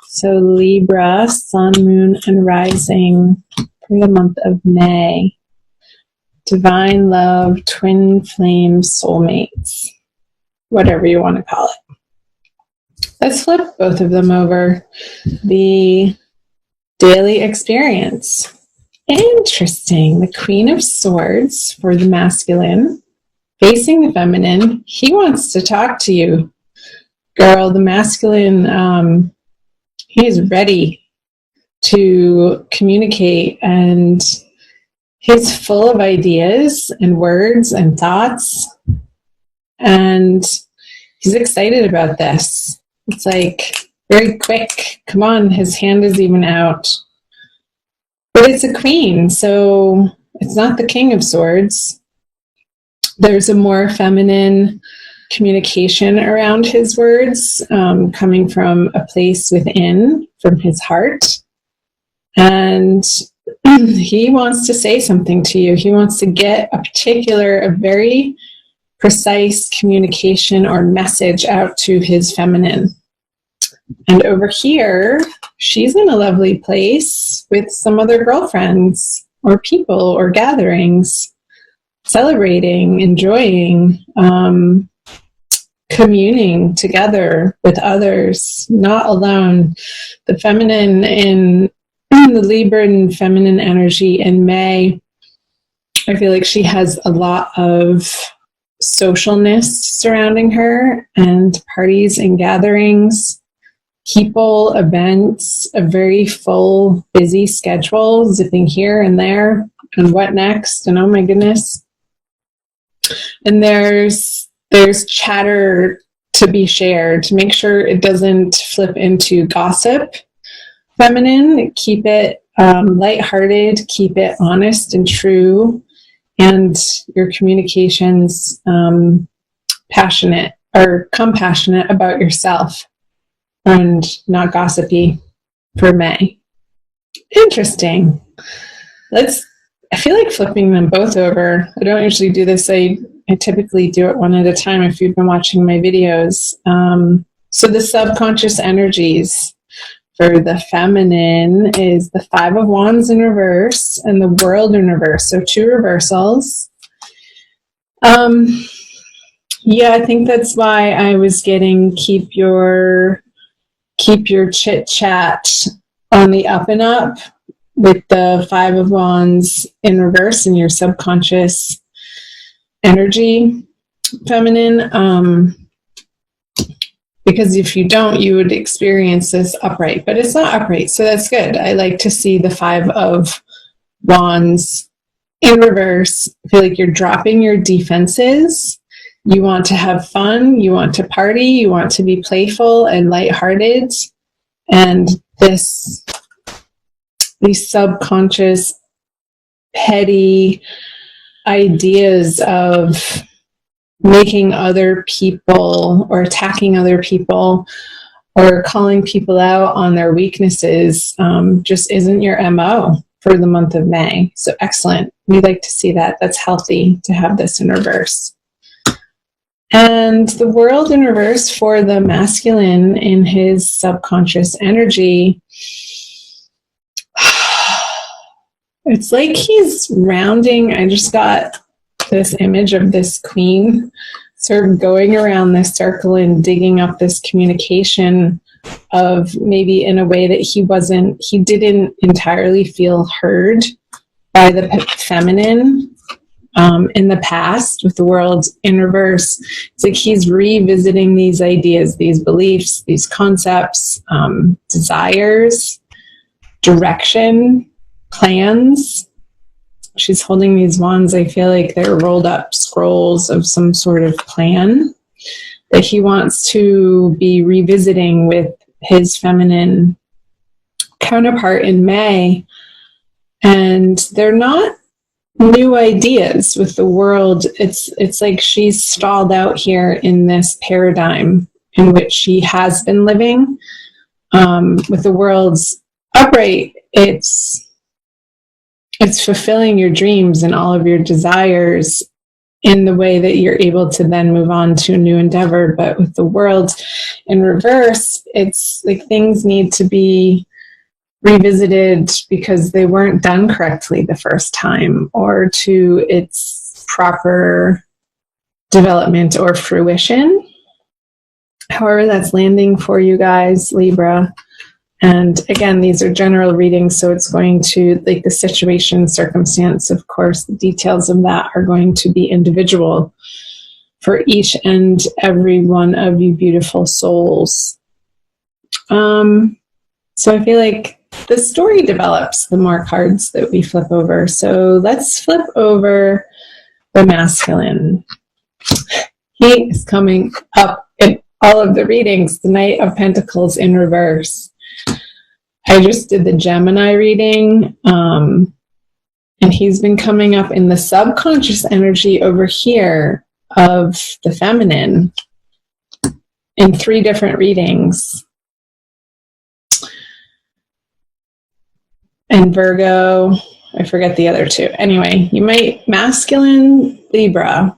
So Libra, sun, moon, and rising for the month of May. Divine love, twin flame, soulmates, whatever you want to call it. Let's flip both of them over. The daily experience. Interesting. The Queen of Swords for the masculine, facing the feminine. He wants to talk to you, girl. The masculine, he is ready to communicate, and he's full of ideas and words and thoughts, and he's excited about this. It's like very quick. Come on, his hand is even out. But it's a queen, so it's not the King of Swords. There's a more feminine communication around his words, coming from a place within, from his heart. And he wants to say something to you. He wants to get a very precise communication or message out to his feminine. And over here, she's in a lovely place with some other girlfriends or people or gatherings, celebrating, enjoying, communing together with others, not alone. The feminine in the Libra and feminine energy in May, I feel like she has a lot of socialness surrounding her, and parties and gatherings, people, events, a very full, busy schedule, zipping here and there, and what next, and oh my goodness. And there's chatter to be shared, to make sure it doesn't flip into gossip. Feminine, keep it lighthearted, keep it honest and true, and your communications passionate or compassionate about yourself, and not gossipy for May. Interesting. I feel like flipping them both over. I don't usually do this. I typically do it one at a time if you've been watching my videos. So the subconscious energies for the feminine is the Five of Wands in reverse and the World in reverse. So two reversals. Yeah, I think that's why I was getting keep your chit chat on the up and up with the Five of Wands in reverse in your subconscious energy, feminine. Because if you don't, you would experience this upright, but it's not upright, so that's good. I like to see the Five of Wands in reverse. I feel like you're dropping your defenses. You want to have fun, you want to party, you want to be playful and lighthearted. And these subconscious, petty ideas of making other people or attacking other people or calling people out on their weaknesses just isn't your MO for the month of May. So excellent. We like to see that. That's healthy to have this in reverse. And the World in reverse for the masculine in his subconscious energy, it's like he's rounding. I just got this image of this queen sort of going around this circle and digging up this communication of maybe in a way that he didn't entirely feel heard by the feminine in the past with the World in reverse. It's like he's revisiting these ideas, these beliefs, these concepts, desires, direction, plans. She's holding these wands. I feel like they're rolled up scrolls of some sort of plan that he wants to be revisiting with his feminine counterpart in May. And they're not new ideas with the World. It's like she's stalled out here in this paradigm in which she has been living. With the World's upright, it's fulfilling your dreams and all of your desires in the way that you're able to then move on to a new endeavor. But with the world in reverse, it's like things need to be revisited because they weren't done correctly the first time, or to its proper development or fruition. However, that's landing for you guys, Libra. And again, these are general readings, so it's going to, like the situation, circumstance, of course, the details of that are going to be individual for each and every one of you beautiful souls. So I feel like the story develops the more cards that we flip over. So let's flip over the masculine. He is coming up in all of the readings, the Knight of Pentacles in reverse. I just did the Gemini reading, and he's been coming up in the subconscious energy over here of the feminine in 3 different readings. And Virgo, I forget the other 2. Anyway, you might, masculine Libra,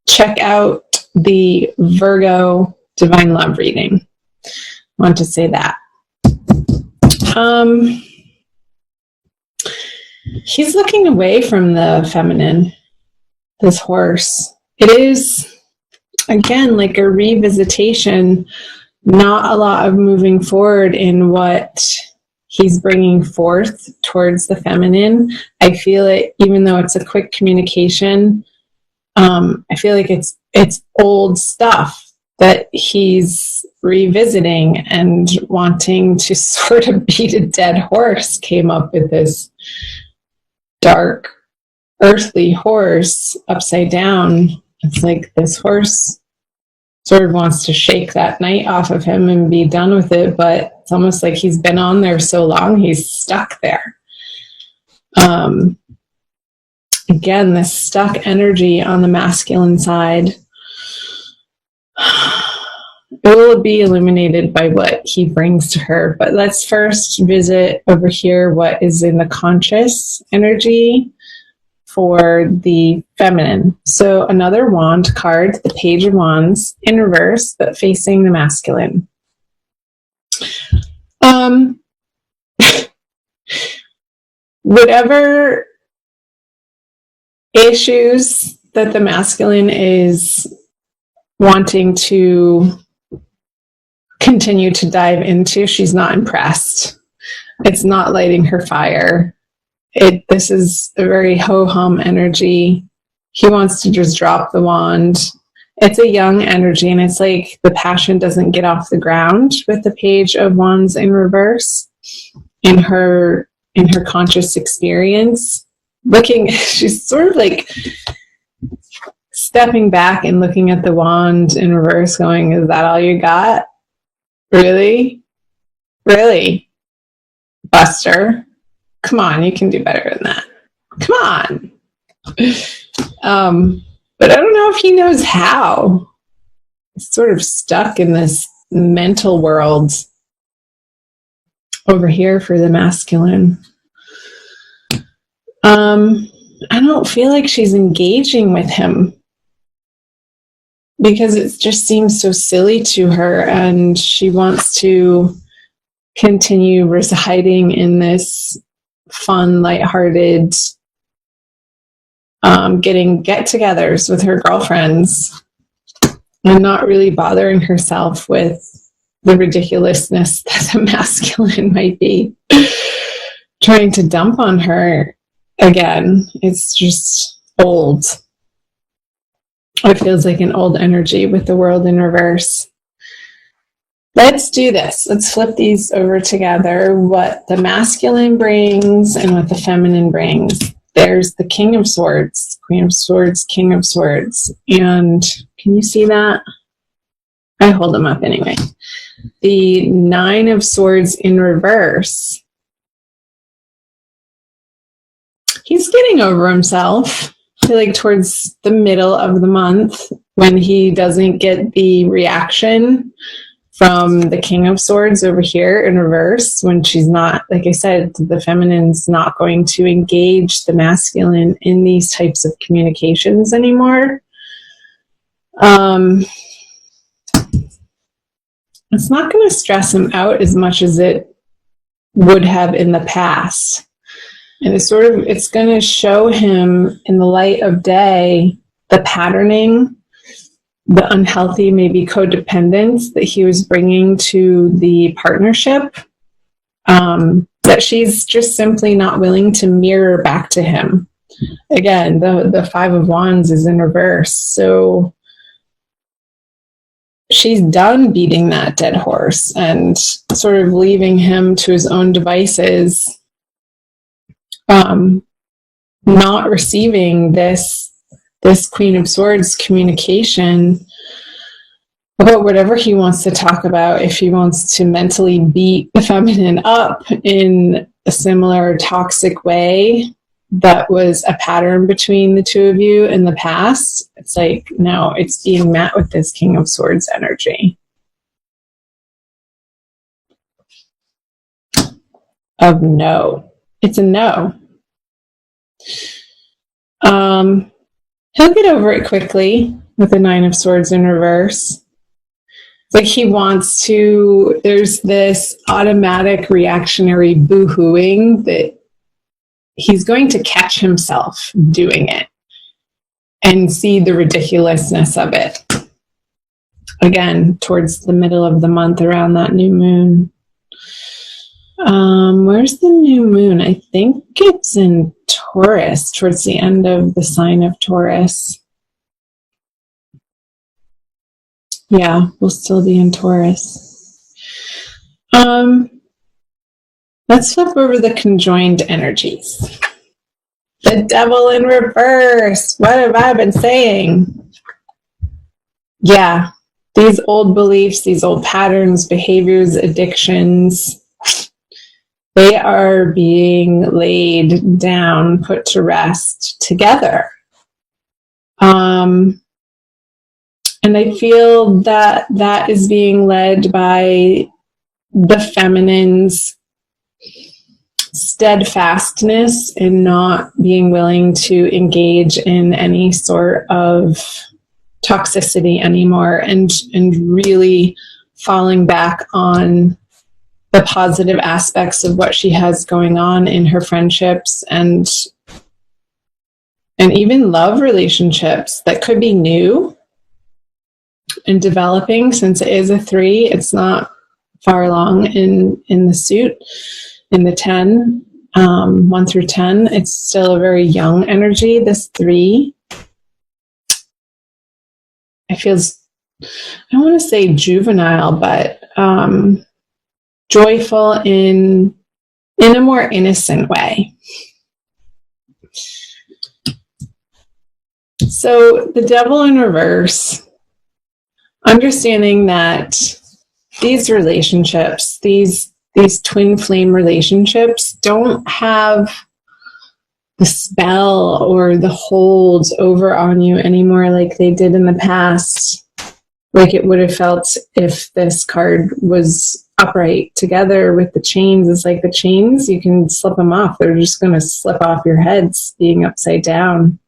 check out the Virgo Divine Love reading. I want to say that. He's looking away from the feminine, this horse. It is, again, like a revisitation, not a lot of moving forward in what he's bringing forth towards the feminine. I feel it, even though it's a quick communication, I feel like it's old stuff that he's revisiting and wanting to sort of beat a dead horse. Came up with this dark, earthly horse upside down. It's like this horse sort of wants to shake that knight off of him and be done with it, but it's almost like he's been on there so long, he's stuck there. Again, this stuck energy on the masculine side. It will be illuminated by what he brings to her. But let's first visit over here what is in the conscious energy for the feminine. So another wand card, the Page of Wands, in reverse, but facing the masculine. Whatever issues that the masculine is wanting to continue to dive into, she's not impressed. It's not lighting her fire. This is a very ho-hum energy. He wants to just drop the wand. It's a young energy, and it's like the passion doesn't get off the ground with the Page of Wands in reverse in her conscious experience. She's sort of like stepping back and looking at the wand in reverse going, is that all you got? Really? Really? Buster? Come on, you can do better than that. Come on. But I don't know if he knows how. He's sort of stuck in this mental world over here for the masculine. I don't feel like she's engaging with him because it just seems so silly to her, and she wants to continue residing in this fun, lighthearted, getting get-togethers with her girlfriends and not really bothering herself with the ridiculousness that the masculine might be trying to dump on her again. It's just old. It feels like an old energy with the world in reverse. Let's do this. Let's flip these over together. What the masculine brings and what the feminine brings. There's the King of Swords, Queen of Swords, King of Swords. And can you see that? I hold them up anyway. The Nine of Swords in reverse. He's getting over himself. I feel like towards the middle of the month when he doesn't get the reaction from the King of Swords over here in reverse, when she's not, like I said, the feminine's not going to engage the masculine in these types of communications anymore. It's not going to stress him out as much as it would have in the past. And it's going to show him in the light of day the patterning, the unhealthy, maybe codependence that he was bringing to the partnership, that she's just simply not willing to mirror back to him. Again, the Five of Wands is in reverse. So she's done beating that dead horse and sort of leaving him to his own devices, not receiving this Queen of Swords communication about whatever he wants to talk about. If he wants to mentally beat the feminine up in a similar toxic way that was a pattern between the two of you in the past, it's like, no, it's being met with this King of Swords energy of no. It's a no. He'll get over it quickly with the Nine of Swords in reverse. It's like he wants to, there's this automatic reactionary boo-hooing that he's going to catch himself doing it and see the ridiculousness of it. Again, towards the middle of the month around that new moon. Where's the new moon? I think it's in Taurus, towards the end of the sign of Taurus. Yeah, we'll still be in Taurus. Let's flip over the conjoined energies. The Devil in reverse. What have I been saying? Yeah, these old beliefs, these old patterns, behaviors, addictions, they are being laid down, put to rest together. And I feel that that is being led by the feminine's steadfastness in not being willing to engage in any sort of toxicity anymore, and really falling back on the positive aspects of what she has going on in her friendships and even love relationships that could be new and developing. Since it is a 3, it's not far along in the suit, in the 10, 1 through 10. It's still a very young energy, this 3. It feels, I don't want to say juvenile, but joyful in a more innocent way. So the Devil in reverse, understanding that these relationships, these twin flame relationships, don't have the spell or the hold over on you anymore like they did in the past, like it would have felt if this card was upright together with the chains. It's like the chains, you can slip them off. They're just going to slip off your heads being upside down.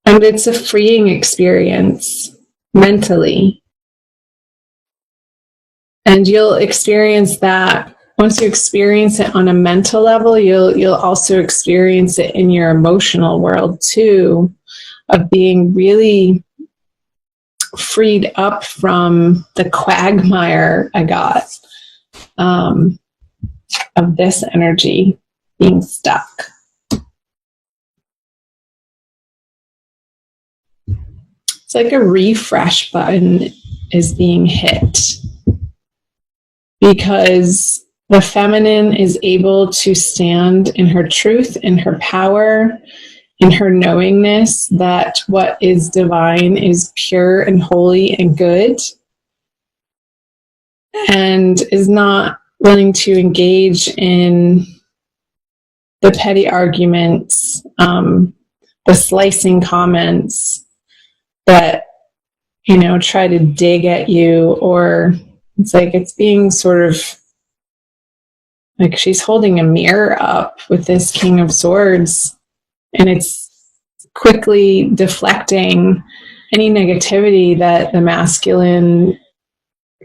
And it's a freeing experience mentally. And you'll experience that. Once you experience it on a mental level, you'll also experience it in your emotional world too, of being really freed up from the quagmire I got of this energy being stuck. It's like a refresh button is being hit, because the feminine is able to stand in her truth, in her power, in her knowingness that what is divine is pure and holy and good, and is not willing to engage in the petty arguments, the slicing comments that try to dig at you, or it's like it's being sort of like she's holding a mirror up with this King of Swords, and it's quickly deflecting any negativity that the masculine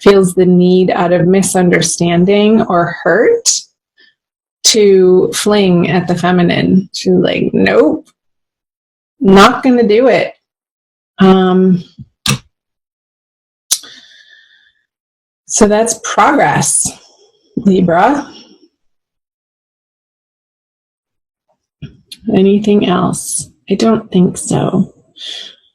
feels the need out of misunderstanding or hurt to fling at the feminine. She's like, nope, not going to do it. So that's progress, Libra. Anything else? I don't think so.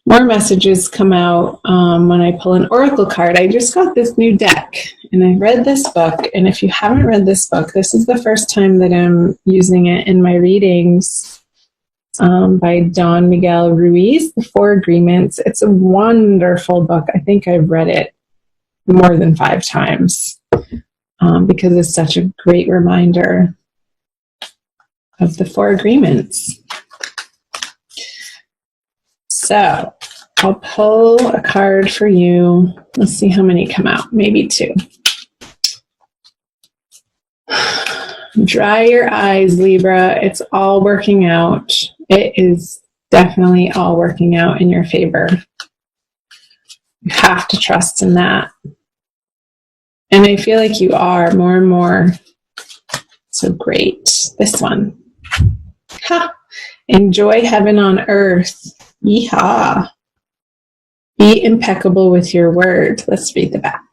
More messages come out when I pull an oracle card. I just got this new deck, and I read this book. And if you haven't read this book, this is the first time that I'm using it in my readings, by Don Miguel Ruiz, The Four Agreements. It's a wonderful book. I think I've read it more than 5 times because it's such a great reminder of the 4 agreements. So I'll pull a card for you. Let's see how many come out. Maybe 2. Dry your eyes, Libra. It's all working out. It is definitely all working out in your favor. You have to trust in that. And I feel like you are more and more. So great. This one. Ha! Enjoy heaven on earth. Yeehaw. Be impeccable with your word. Let's read the back.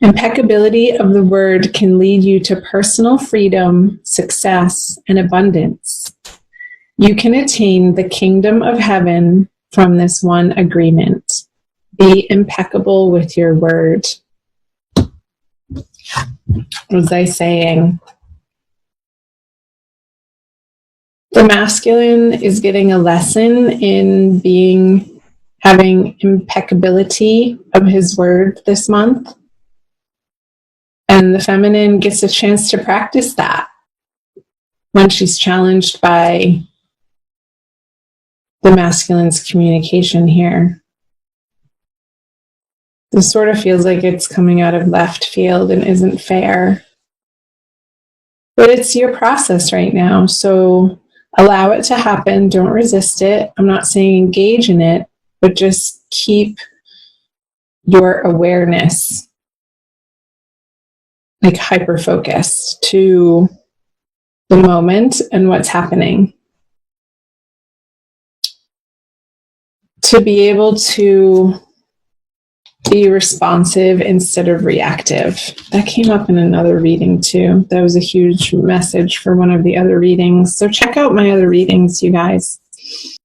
Impeccability of the word can lead you to personal freedom, success, and abundance. You can attain the kingdom of heaven from this one agreement. Be impeccable with your word. What was I saying? The masculine is getting a lesson in having impeccability of his word this month. And the feminine gets a chance to practice that when she's challenged by the masculine's communication here. This sort of feels like it's coming out of left field and isn't fair. But it's your process right now, so allow it to happen. Don't resist it. I'm not saying engage in it, but just keep your awareness like hyper-focused to the moment and what's happening. To be able to be responsive instead of reactive. That came up in another reading too. That was a huge message for one of the other readings. So check out my other readings, you guys.